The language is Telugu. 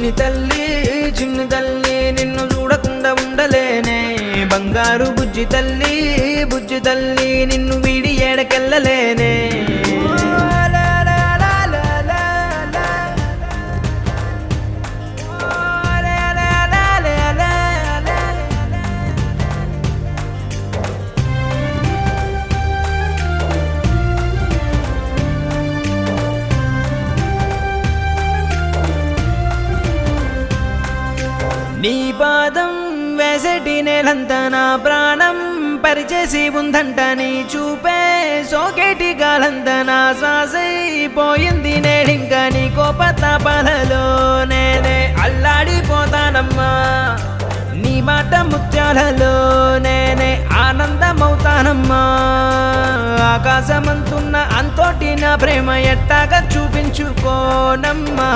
చిన్ని తల్లి నిన్ను చూడకుండా ఉండలేనే, బంగారు బుజ్జి తల్లి నిన్ను వీడి ఏడకెళ్ళలేనే. నీ పాదం వేసటి నేలంతా నా ప్రాణం పరిచేసి ఉందంట, నీ చూపే సోకేటి గాలంతా నా శ్వాసైపోయింది నేడింకా. నీ కోపతాపాలలో నేనే అల్లాడిపోతానమ్మా, నీ మాట ముత్యాలలో నేనే ఆనందమవుతానమ్మా. ఆకాశమంతున్న అంతోటి నా ప్రేమ ఎట్టాగా చూపించుకోనమ్మా.